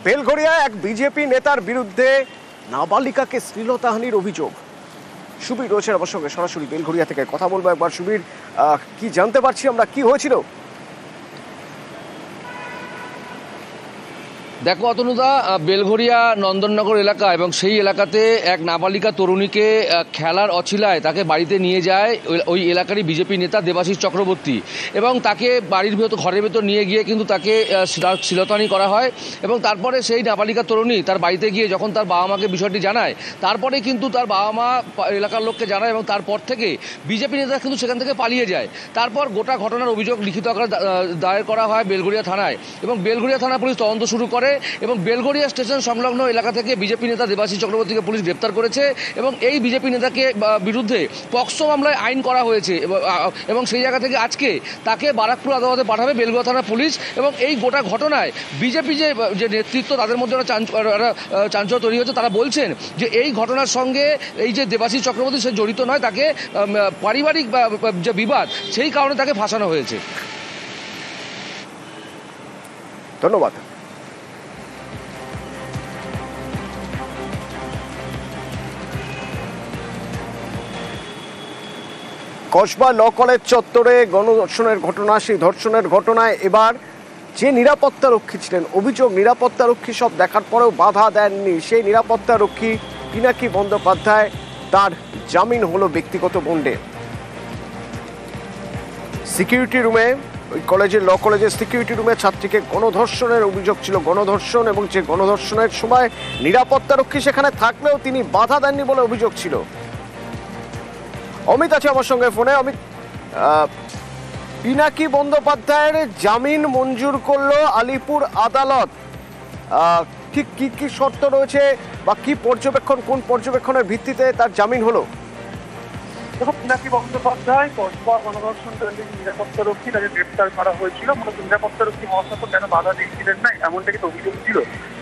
বেলঘরিয়ায় এক বিজেপি নেতার বিরুদ্ধে নাবালিকাকে শ্লীলতাহানির অভিযোগ। সুবীর রয়েছে আমার সঙ্গে সরাসরি বেলঘরিয়া থেকে, কথা বলবো একবার। সুবীর, কি জানতে পারছি আমরা, কি হয়েছিল? দেখো অতনুদা, বেলঘরিয়া নন্দননগর এলাকা এবং সেই এলাকাতে এক নাবালিকা তরুণীকে খেলার অছিলায় তাকে বাড়িতে নিয়ে যায় ওই এলাকারই বিজেপি নেতা দেবাশিস চক্রবর্তী, এবং তাকে বাড়ির ঘরের ভেতর নিয়ে গিয়ে কিন্তু তাকে শ্লীলতাহানি করা হয়। এবং তারপরে সেই নাবালিকা তরুণী তার বাড়িতে গিয়ে যখন তার বাবা মাকে বিষয়টি জানায়, তারপরে কিন্তু তার বাবা মা এলাকার লোককে জানায় এবং তারপর থেকে বিজেপি নেতা কিন্তু সেখান থেকে পালিয়ে যায়। তারপর গোটা ঘটনার অভিযোগ লিখিত আকারে দায়ের করা হয় বেলঘরিয়া থানায়, এবং বেলঘরিয়া থানা পুলিশ তদন্ত শুরু করে এবং বেলঘরিয়া স্টেশন সংলগ্ন এলাকা থেকে বিজেপি নেতা দেবাশিস চক্রবর্তীকে পুলিশ গ্রেপ্তার করেছে এবং এই বিজেপি নেতাকে বিরুদ্ধে পক্সো মামলায় আইন করা হয়েছে এবং সেই জায়গা থেকে আজকে তাকে বারাকপুর আদালতে পাঠাবে বেলঘরিয়া থানা পুলিশ। এবং এই গোটা ঘটনায় বিজেপি যে নেতৃত্ব, তাদের মধ্যে একটা চাঞ্চল্য তৈরি হয়েছে। তারা বলছেন যে এই ঘটনার সঙ্গে এই যে দেবাশিস চক্রবর্তী সে জড়িত নয়, তাকে পারিবারিক যে বিবাদ সেই কারণে তাকে ফাঁসানো হয়েছে। ধন্যবাদ। কসবা ল কলেজ চত্বরে গণধর্ষণের ঘটনা, সেই ধর্ষণের ঘটনায় এবার যে নিরাপত্তা রক্ষী ছিলেন, অভিযোগ নিরাপত্তা রক্ষী সব দেখার পরেও বাধা দেননি সেই নিরাপত্তা রক্ষী পিনাকি বন্দ্যোপাধ্যায়, তার জামিন হলো ব্যক্তিগত বন্ডে। সিকিউরিটি রুমে, ওই কলেজের ল কলেজের সিকিউরিটি রুমে ছাত্রীকে গণধর্ষণের অভিযোগ ছিল, গণধর্ষণ, এবং যে গণধর্ষণের সময় নিরাপত্তা রক্ষী সেখানে থাকলেও তিনি বাধা দেননি বলে অভিযোগ ছিল। অমিত আছে আমার সঙ্গে ফোনে। অমিত, পিনাকি বন্দ্যোপাধ্যায়ের জামিন মঞ্জুর করলো আলিপুর আদালত, ঠিক কি কি শর্ত রয়েছে বা কি পর্যবেক্ষণ, কোন পর্যবেক্ষণের ভিত্তিতে তার জামিন হলো? দেখো, পিনাকি বন্দ্যোপাধ্যায় কসবা গণধর্ষণকারীর নিরাপত্তা রক্ষী, তাকে গ্রেপ্তার করা হয়েছিল। মূলত নিরাপত্তা রক্ষী হওয়া সত্ত্বেও কেন বাধা দিয়েছিলেন না, এমনটা কিন্তু অভিযোগ ছিল।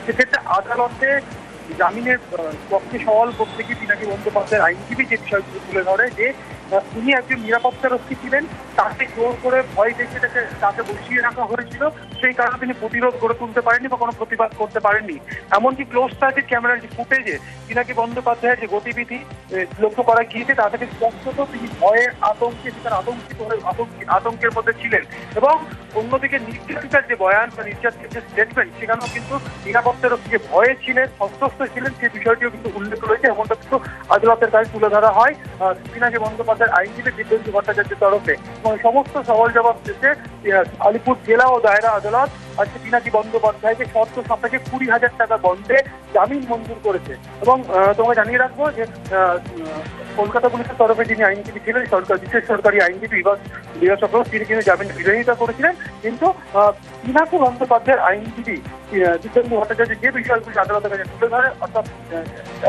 সেক্ষেত্রে আদালতে জামিনের পক্ষে সওয়াল করতে গিয়ে পিনাকি বন্দ্যোপাধ্যায়ের আইনজীবী যে বিষয়গুলো তুলে ধরে যে তিনি একজন নিরাপত্তা রক্ষী ছিলেন, তাকে জোর করে ভয় দেখিয়ে তাকে বসিয়ে রাখা হয়েছিল, সেই কারণে তিনি প্রতিরোধ গড়ে তুলতে পারেননি বা কোনো প্রতিবাদ করতে পারেননি। এমনকি ক্লোজ সার্কিট ক্যামেরার যে ফুটেজে পিনাকি বন্দ্যোপাধ্যায়ের যে গতিবিধি লক্ষ্য করা গিয়েছে, তা থেকে স্পষ্টত তিনি ভয়ের আতঙ্কে, সেখানে আতঙ্কের মধ্যে ছিলেন। এবং অন্যদিকে নির্যাতিতার যে বয়ান বা নির্যাতিতার যে স্টেটমেন্ট, সেখানেও কিন্তু নিরাপত্তা রক্ষী যে ভয়ে ছিলেন, সন্ত্রস্ত ছিলেন, সেই বিষয়টিও কিন্তু উল্লেখ রয়েছে। এমনটা কিন্তু আদালতের কাছে তুলে ধরা হয় পিনাকি বন্দ্যোপাধ্যায় আইনজীবী দিব্যেন্দু ভট্টাচার্যের তরফে। এবং সমস্ত সওয়াল জবাব শেষে আলিপুর জেলা ও দায়রা আদালত আজকে পিনাকি বন্দ্যোপাধ্যায়কে শর্ত সাপেক্ষে 20,000 টাকা বন্ডে জামিন মঞ্জুর করেছে। এবং তোমাকে জানিয়ে রাখবো যে কলকাতা পুলিশের তরফে যিনি আইনজীবী ছিলেন, বিশেষ সরকারি আইনজীবী বিভাস চক্রবর্তী, তিনি কিন্তু জামিন বিরোধিতা করেছিলেন। কিন্তু পিনাকি বন্দ্যোপাধ্যায়ের আইনজীবী দিব্যেন্দু ভট্টাচার্য যে বিষয়গুলি আদালতের কাছে তুলে ধরে, অর্থাৎ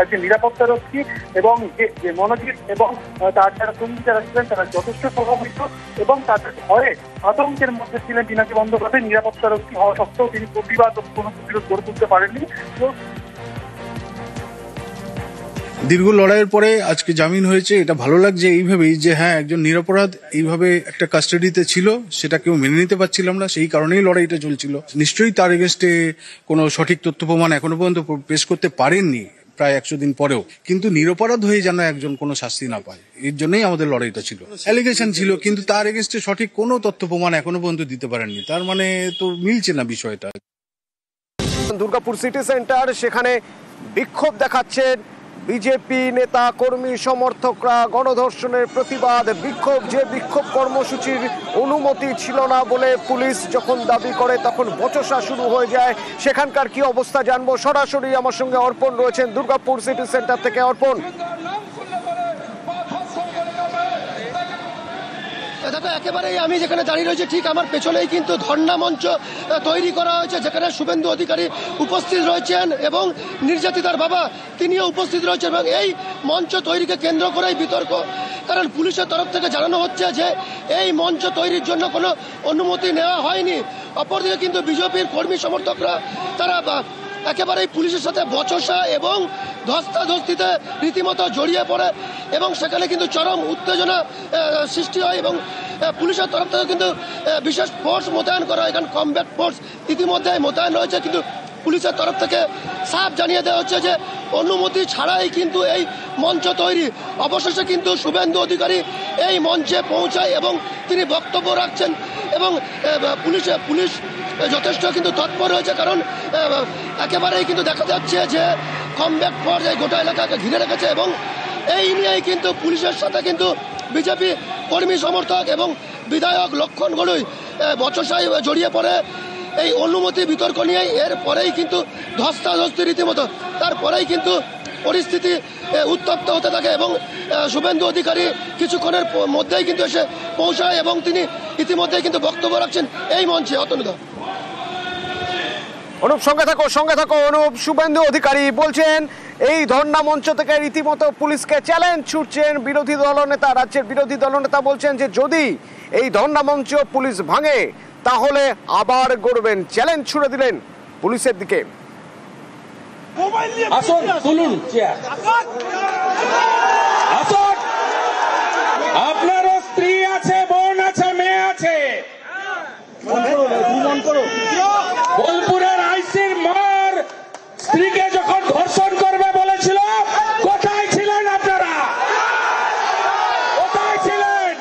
একজন নিরাপত্তা রক্ষী এবং যে মনোজিৎ এবং তার যারা সঙ্গী যারা ছিলেন তারা যথেষ্ট প্রভাবিত এবং তাদের ভয়ে আতঙ্কের মধ্যে ছিলেন পিনাকি বন্দ্যোপাধ্যায়, নিরাপত্তা রক্ষী হওয়া সত্ত্বেও তিনি প্রতিবাদ ও কোনো প্রতিরোধ গড়ে তুলতে পারেননি। দীর্ঘ লড়াইয়ের পরে আজকে জামিন হয়েছে, এটা ভালো লাগছে এইভাবেই যে হ্যাঁ, একজন নিরপরাধ এইভাবে একটা কাস্টাডিতে ছিল, সেটা কেউ মেনে নিতে পারছিলাম না, সেই কারণেই লড়াইটা চলছিল। নিশ্চয়ই তার এগেনস্টে কোনো সঠিক তথ্য প্রমাণ এখনো পর্যন্ত পেশ করতে পারেননি প্রায় 100 দিন পরেও, কিন্তু নিরপরাধ হয়ে যেন একজন কোনো শাস্তি না পায়, এর জন্যই আমাদের লড়াইটা ছিল। অ্যালিগেশন ছিল, কিন্তু তার এগেনস্টে সঠিক কোনো তথ্য প্রমাণ এখনো পর্যন্ত দিতে পারেননি, তার মানে তো মিলছে না বিষয়টা। দুর্গাপুর সিটি সেন্টার, সেখানে বিক্ষোভ দেখাচ্ছেন বিজেপি নেতা, কর্মী, সমর্থকরা। গণধর্ষণের প্রতিবাদ বিক্ষোভ, যে বিক্ষোভ কর্মসূচির অনুমতি ছিল না বলে পুলিশ যখন দাবি করে, তখন বচসা শুরু হয়ে যায়। সেখানকার কি অবস্থা জানবো, সরাসরি আমার সঙ্গে অর্পণ রয়েছেন দুর্গাপুর সিটি সেন্টার থেকে। অর্পণ, দেখো, একেবারেই আমি যেখানে দাঁড়িয়ে রয়েছি ঠিক আমার পেছনেই কিন্তু ধর্ণা মঞ্চ তৈরি করা হয়েছে, যেখানে শুভেন্দু অধিকারী উপস্থিত রয়েছেন এবং নির্যাতিতার বাবা তিনিও উপস্থিত রয়েছেন। এবং এই মঞ্চ তৈরিকে কেন্দ্র করেই বিতর্ক, কারণ পুলিশের তরফ থেকে জানানো হচ্ছে যে এই মঞ্চ তৈরির জন্য কোনো অনুমতি নেওয়া হয়নি। অপরদিকে কিন্তু বিজেপির কর্মী সমর্থকরা তারা একেবারেই পুলিশের সাথে বচসা এবং ধস্তাধস্তিতে রীতিমতো জড়িয়ে পড়ে এবং সেখানে কিন্তু চরম উত্তেজনা সৃষ্টি হয় এবং পুলিশের তরফ থেকে কিন্তু বিশেষ ফোর্স মোতায়েন করা হয়। এখানে কমব্যাট ফোর্স ইতিমধ্যে মোতায়েন রয়েছে, কিন্তু পুলিশের তরফ থেকে সাফ জানিয়ে দেওয়া হচ্ছে যে অনুমতি ছাড়াই কিন্তু এই মঞ্চ তৈরি। অবশেষে কিন্তু শুভেন্দু অধিকারী এই মঞ্চে পৌঁছায় এবং তিনি বক্তব্য রাখছেন এবং পুলিশ যথেষ্ট কিন্তু তৎপর রয়েছে, কারণ একেবারেই কিন্তু দেখা যাচ্ছে যে কমব্যাক ফোর্স এই গোটা এলাকাকে ঘিরে রেখেছে এবং এই নিয়েই কিন্তু পুলিশের সাথে কিন্তু বিজেপি কর্মী সমর্থক এবং বিধায়ক লক্ষণ গড়ুই বচসায় জড়িয়ে পড়ে এই অনুমতি বিতর্ক নিয়েই। এরপরেই কিন্তু ধস্তাধস্তি রীতিমতো, তারপরেই কিন্তু পরিস্থিতি উত্তপ্ত হতে থাকে এবং শুভেন্দু অধিকারী কিছুক্ষণের মধ্যেই কিন্তু এসে পৌঁছায় এবং তিনি ইতিমধ্যেই কিন্তু বক্তব্য রাখছেন এই মঞ্চে। অতনুদা, অনুপ সঙ্গে থাকো অনুপ। শুভেন্দু অধিকারী বলছেন এই ধর্ণা মঞ্চ থেকে রীতিমতো পুলিশকে চ্যালেঞ্জ ছুটছেন বিরোধী দলনেতা। রাজ্যের বিরোধী দলনেতা বলছেন যে যদি এই ধর্ণা মঞ্চ পুলিশ ভাঙে তাহলে আবার গড়বেন। চ্যালেঞ্জ ছুড়ে দিলেন পুলিশের দিকে। আসুন, তুলুন চেয়ার। আসুন, আপনারও স্ত্রী আছে, বোন আছে, মেয়ে আছে। বোলপুরের আইসির মার স্ত্রীকে যখন ধর্ষণ করবে বলেছিল, কোথায় ছিলেন আপনারা? কোথায় ছিলেন?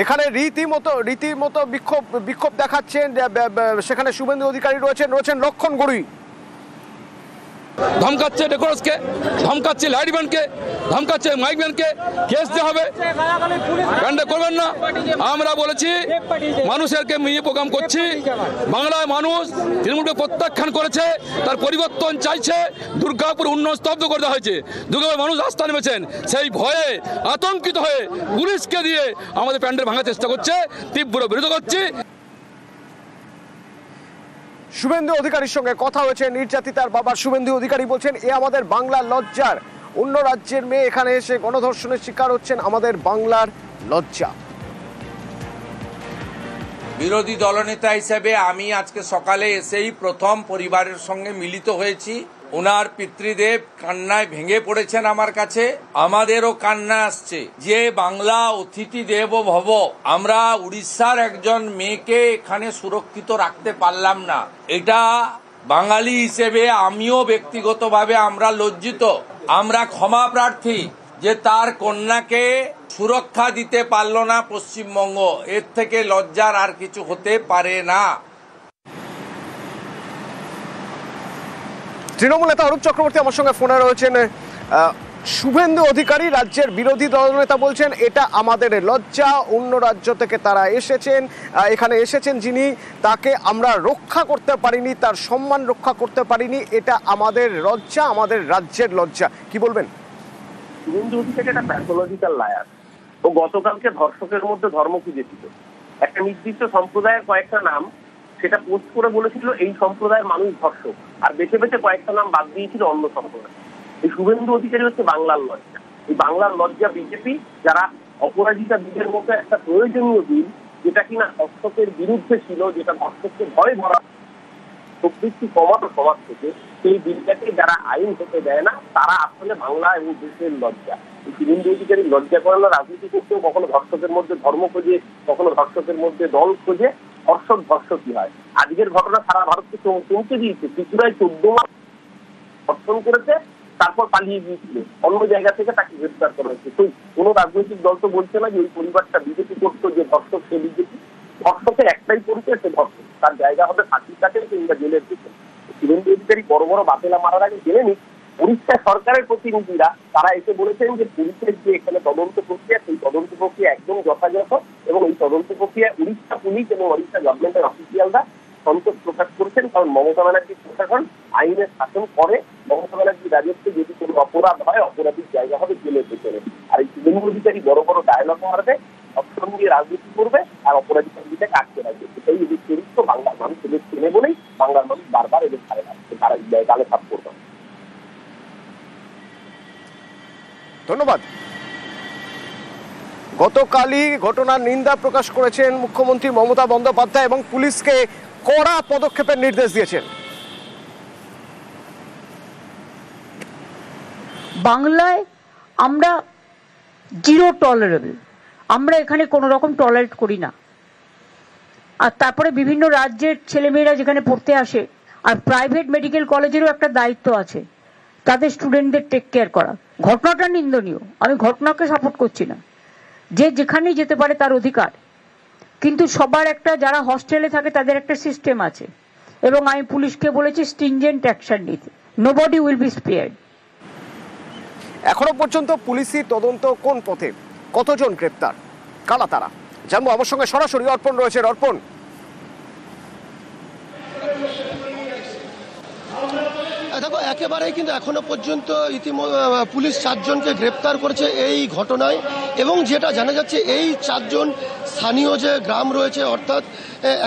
এখানে রীতিমতো বিক্ষোভ দেখাচ্ছেন। সেখানে শুভেন্দু অধিকারী রয়েছেন লক্ষণ গড়ুই। ধমকাচ্ছে ডেকোরাসকে, ধমকাচ্ছে লাইটম্যানকে, ধমকাচ্ছে মাইকম্যানকে, কেস দেওয়া হবে, ব্যান্ডে করবেন না। আমরা বলেছি মানুষেরকে নিয়ে প্রোগ্রাম করছি। বাংলায় মানুষ তৃণমূলকে প্রত্যাখ্যান করেছে, তার পরিবর্তন চাইছে। দুর্গাপুর উন্নয়ন স্তব্ধ করে দেওয়া হয়েছে, দুর্গাপুর মানুষ রাস্তা নেমেছেন। সেই ভয়ে আতঙ্কিত হয়ে পুলিশকে দিয়ে আমাদের প্যান্ডেল ভাঙার চেষ্টা করছে, তীব্র বিরোধ করছি। শুভেন্দু অধিকারীর সঙ্গে কথা হয়েছে নির্যাতিতার বাবা। শুভেন্দু অধিকারী বলছেন এ আমাদের বাংলার লজ্জার। অন্য রাজ্যের মেয়ে এখানে এসে গণধর্ষণের শিকার হচ্ছেন, আমাদের বাংলার লজ্জা। বিরোধী দলনেতা হিসেবে আমি আজকে সকালে এসেই প্রথম পরিবারের সঙ্গে মিলিত হয়েছি। ওনার পিতৃদেব কান্নায় ভেঙে পড়েছেন আমার কাছে, আমাদেরও কান্না আসছে যে বাংলা অতিথি দেব ভব। আমরা উড়িষ্যার একজন মেয়েকে এখানে সুরক্ষিত রাখতে পারলাম না। এটা বাঙালি হিসেবে আমিও ব্যক্তিগতভাবে আমরা লজ্জিত। আমরা ক্ষমা প্রার্থী যে তার কন্যাকে সুরক্ষা দিতে পারল না পশ্চিমবঙ্গ। এর থেকে লজ্জার আর কিছু হতে পারে না। তৃণমূল নেতা অরূপ চক্রবর্তী আমার সঙ্গে ফোনে রয়েছেন। শুভেন্দু অধিকারী রাজ্যের বিরোধী দলনেতা বলছেন এটা আমাদের লজ্জা। অন্য রাজ্য থেকে তারা এখানে এসেছেন যিনি, তাকে আমরা রক্ষা করতে পারিনি, তার সম্মান রক্ষা করতে পারিনি। এটা আমাদের লজ্জা, আমাদের রাজ্যের লজ্জা। কি বলবেন? শুভেন্দু অধিকারী একটা প্যাথোলজিক্যাল লায়ার। ও গতকালকে ধর্ষকের মধ্যে ধর্ম খুঁজেছিল। একটা নির্দিষ্ট সম্প্রদায়ের কয়েকটা নাম সেটা পোস্ট করে বলেছিল এই সম্প্রদায়ের মানুষ ধর্ষক, আর বেছে বেছে কয়েকটা নাম বাদ দিয়েছিল অন্য সম্প্রদায়। এই শুভেন্দু অধিকারী হচ্ছে বাংলার লজ্জা। এই বাংলার লজ্জা বিজেপি, যারা অপরাজিতা বিলের মতো একটা প্রয়োজনীয় বিল, যেটা কিনা ধর্ষকের বিরুদ্ধে ছিল, যেটা ধর্ষককে ভয় ভরা প্রবৃত্তি কমাতো সমাজ থেকে, সেই বিলটাকে যারা আইন হতে দেয় না, তারা আসলে বাংলা এবং দেশের লজ্জা। এই শুভেন্দু অধিকারী লজ্জা করানো রাজনীতি করতেও কখনো ধর্ষকের মধ্যে ধর্ম খোঁজে, কখনো ধর্ষকের মধ্যে দল খোঁজে। ধর্ষকই হয়। আজকের ঘটনা সারা ভারতকে চমকে দিয়েছে। ত্রিপুরায় 14 মাস ধর্ষণ করেছে, তারপর পালিয়ে গিয়েছিল। অন্য জায়গা থেকে তাকে গ্রেফতার করা হয়েছে। তো কোন রাজনৈতিক দল তো বলছে না যে ওই পরিবারটা বিজেপি করতো, যে ধর্ষক সে বিজেপি। ধর্ষকের একটাই পরিচয়, সে ধর্ষক। তার জায়গা হবে ফাঁসির কাছে কিংবা জেলের ভিতরে। শুভেন্দু অধিকারী বড় বড় বাতেলা মারার আগে জেনে নিক, উড়িষ্যা সরকারের প্রতিনিধিরা তারা এসে বলেছেন যে পুলিশের যে এখানে তদন্ত প্রক্রিয়া, সেই তদন্ত প্রক্রিয়া একদম যথাযথ এবং এই তদন্ত প্রক্রিয়া উড়িষ্যা পুলিশ এবং উড়িষ্যা গভর্নমেন্টের অফিসিয়ালরা সন্তোষ প্রকাশ করেছেন। কারণ মমতা ব্যানার্জির প্রশাসন আইনের শাসন করে। মমতা ব্যানার্জির রাজত্বে যদি কোনো অপরাধ হয়, অপরাধীর জায়গা হবে জেলের ভেতরে। আর এই শুভেন্দু অধিকারী বড় বড় ডায়লগ মারবে, অপশন দিয়ে রাজনীতি করবে আর অপরাধীকে কাটতে রাখবে। এটাই এদের চরিত্র। বাংলার মানুষ এদের চেনে বলেই বাংলার মানুষ বারবার এদের ধারে রাখছে, তারা গালে সাপ করবে। ধন্যবাদ। গতকালই ঘটনার নিন্দা প্রকাশ করেছেন মুখ্যমন্ত্রী মমতা বন্দ্যোপাধ্যায় এবং পুলিশকে কড়া পদক্ষেপের নির্দেশ দিয়েছেন। বাংলায় আমরা জিরো টলারেবল, আমরা এখানে কোনো রকম টলারেট করি না। আর তারপরে বিভিন্ন রাজ্যের ছেলেমেয়েরা যেখানে পড়তে আসে, আর প্রাইভেট মেডিকেল কলেজেরও একটা দায়িত্ব আছে তাদের স্টুডেন্টদের টেক কেয়ার করা। ঘটনাটা নিন্দনীয়, আমি ঘটনাকে সাপোর্ট করছি না, যে যেখানেই যেতে পারে তার অধিকার, কিন্তু সবার একটা, যারা হস্টেলে থাকে তাদের একটা সিস্টেম আছে, এবং আমি পুলিশকে বলেছি স্ট্রিনজেন্ট অ্যাকশন নিতে, নোবডি উইল বি স্পেয়ার্ড। এখনো পর্যন্ত পুলিশি তদন্ত কোন পথে, কতজন গ্রেপ্তার, কারা তারা, জানবো। আমার সঙ্গে সরাসরি অর্পণ রয়েছে। অর্পণ, দেখো একেবারেই কিন্তু এখনো পর্যন্ত পুলিশ 4 জনকে গ্রেপ্তার করেছে এই ঘটনায়, এবং যেটা জানা যাচ্ছে এই 4 জন স্থানীয় যে গ্রাম রয়েছে, অর্থাৎ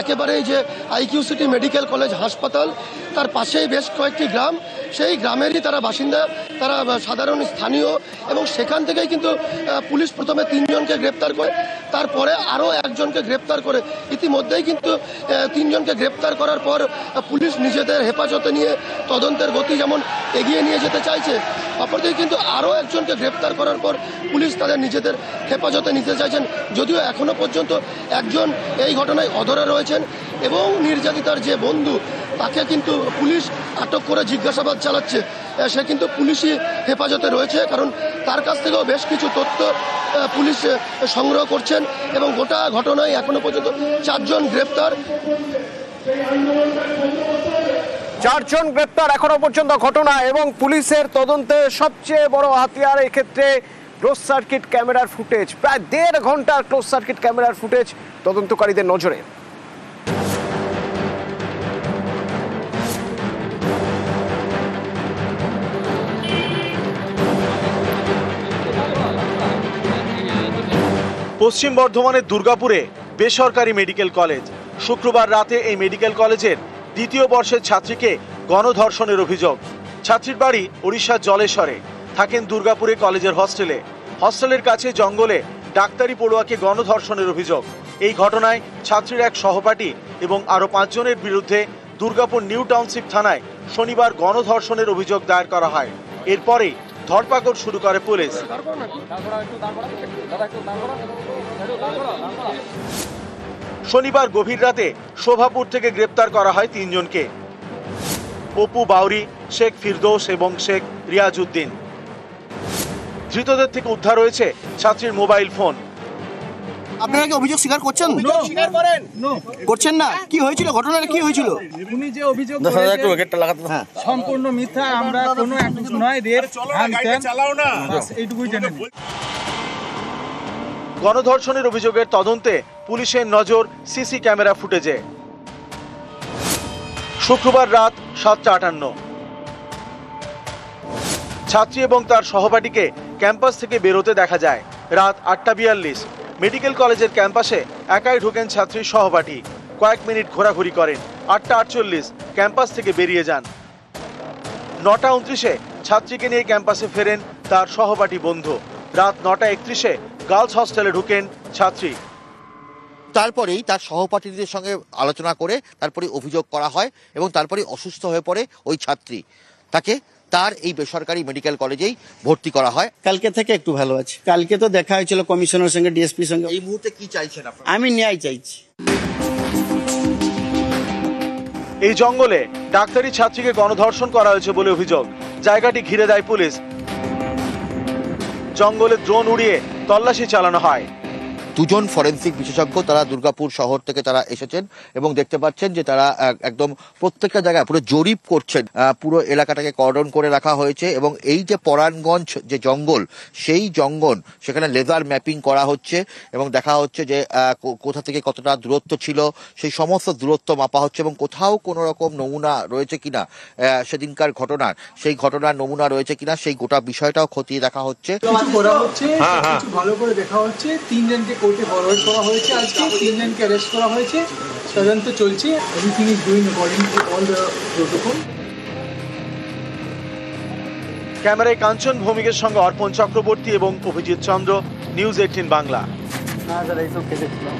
একেবারেই যে আইকিউ সিটি মেডিকেল কলেজ হাসপাতাল তার পাশেই বেশ কয়েকটি গ্রাম, সেই গ্রামেরই তারা বাসিন্দা, তারা সাধারণ স্থানীয়, এবং সেখান থেকেই কিন্তু পুলিশ প্রথমে 3 জনকে গ্রেপ্তার করে, তারপরে আরও 1 জনকে গ্রেপ্তার করে। ইতিমধ্যেই কিন্তু 3 জনকে গ্রেপ্তার করার পর পুলিশ নিজেদের হেফাজতে নিয়ে তদন্তের গতি যেমন এগিয়ে নিয়ে যেতে চাইছে, অপরদিকে কিন্তু আরও 1 জনকে গ্রেপ্তার করার পর পুলিশ তাদের নিজেদের হেফাজতে নিতে চাইছেন, যদিও এখনো পর্যন্ত 1 জন এই ঘটনায় অধরা রয়েছেন, এবং নির্যাতিতার যে বন্ধু তাকে কিন্তু পুলিশ আটক করে জিজ্ঞাসাবাদ চালাচ্ছে। সে কিন্তু পুলিশি হেফাজতে রয়েছে, কারণ তার কাছ থেকেও বেশ কিছু তথ্য পুলিশ সংগ্রহ করছেন, এবং গোটা ঘটনায় এখনো পর্যন্ত 4 জন গ্রেপ্তার। 4 জন গ্রেপ্তার এখনো পর্যন্ত ঘটনা, এবং পুলিশের তদন্তে সবচেয়ে বড় হাতিয়ার এক্ষেত্রে ক্লোজ সার্কিট ক্যামেরার ফুটেজ। প্রায় 1.5 ঘন্টার ক্লোজ সার্কিট ক্যামেরার ফুটেজ তদন্তকারীদের নজরে। পশ্চিম বর্ধমানের দুর্গাপুরে বেসরকারি মেডিকেল কলেজ। শুক্রবার রাতে এই মেডিকেল কলেজের 2য় বর্ষের ছাত্রীকে গণধর্ষণের অভিযোগ। ছাত্রীর বাড়ি ওড়িশার জলেশ্বরে, থাকেন দুর্গাপুরে কলেজের হস্টেলে। হস্টেলের কাছে জঙ্গলে ডাক্তারি পড়ুয়াকে গণধর্ষণের অভিযোগ। এই ঘটনায় ছাত্রীর এক সহপাঠী এবং আরও 5 জনের বিরুদ্ধে দুর্গাপুর নিউ টাউনশিপ থানায় শনিবার গণধর্ষণের অভিযোগ দায়ের করা হয়। এরপরেই ধরপাকড় শুরু করে পুলিশ। শনিবার গভীর রাতে শোভাপুর থেকে গ্রেপ্তার করা হয় 3 জনকে, অপু বাউরি, শেখ ফিরদৌস এবং শেখ রিয়াজউদ্দিন। ধৃতদের থেকে উদ্ধার হয়েছে ছাত্রীর মোবাইল ফোন। আপনারা কি অভিযোগ স্বীকার করছেন? করছেন না? কি হয়েছিল, ঘটনাটা কি হয়েছিল? উনি যে অভিযোগ সম্পূর্ণ মিথ্যা, আমরা কোনো নয় রেপ এইটুকুই জানেন। গণধর্ষণের অভিযোগের তদন্তে পুলিশের নজর সিসি ক্যামেরা ফুটেজে। শুক্রবার রাত 7:58 ছাত্রী এবং তার সহপাঠীকে ক্যাম্পাস থেকে বেরোতে দেখা যায়। রাত 8:42 মেডিকেল কলেজের ক্যাম্পাসে একাই ঢোকেন ছাত্রীর সহপাঠী। কয়েক মিনিট ঘোরাঘুরি করেন। 8:48 ক্যাম্পাস থেকে বেরিয়ে যান। 9:29 ছাত্রীকে নিয়ে ক্যাম্পাসে ফেরেন তার সহপাঠী বন্ধু। রাত 9:31 গার্লস হস্টেলে ঢুকেন ছাত্রী। তারপরেই তার সহপাঠীদের সঙ্গে আলোচনা করে তারপরে অভিযোগ করা হয়, এবং তারপরে অসুস্থ হয়ে পড়ে ওই ছাত্রী। তাকে তার এই বেসরকারি মেডিকেল কলেজেই ভর্তি করা হয়। কালকে থেকে একটু ভালো আছে। কালকে তো দেখা হয়েছিল কমিশনার সঙ্গে, ডিএসপির সঙ্গে। এই মুহূর্তে কি চাইছেন আপনারা? আমি ন্যায় চাইছি। এই জঙ্গলে ডাক্তারি ছাত্রীকে গণধর্ষণ করা হয়েছে বলে অভিযোগ। জায়গাটি ঘিরে দেয় পুলিশ। জঙ্গলে ড্রোন উড়িয়ে তল্লাশি চালানো হয়। 2 জন ফরেন্সিক বিশেষজ্ঞ তারা দুর্গাপুর শহর থেকে তারা এসেছেন, এবং দেখতে পাচ্ছেন যে তারা একদম প্রত্যেকটা জায়গায় পুরো জরিপ করছেন। পুরো এলাকাটাকে কর্ডন করে রাখা হয়েছে, এবং এই যে পরাণগঞ্জ যে জঙ্গল, সেই জঙ্গল সেখানে লেজার ম্যাপিং করা হচ্ছে, এবং দেখা হচ্ছে যে কোথা থেকে কতটা দূরত্ব ছিল সেই সমস্ত দূরত্ব মাপা হচ্ছে, এবং কোথাও কোনো রকম নমুনা রয়েছে কিনা সেদিনকার ঘটনার, সেই ঘটনার নমুনা রয়েছে কিনা সেই গোটা বিষয়টাও খতিয়ে দেখা হচ্ছে। ভালো করে দেখা হচ্ছে। 3 জনকে কোর্টে ফরওয়ার্ড করা হয়েছে, আজকে 3 জনকে অ্যারেস্ট করা হয়েছে। তদন্ত চলছে। Everything is doing according to all the protocol. ক্যামেরায় কাঞ্চন ভৌমিকের সঙ্গে অর্পণ চক্রবর্তী এবং অভিজিৎ চন্দ্র, নিউজ 18 বাংলা। না স্যার, এইসব কেসে ছিলাম।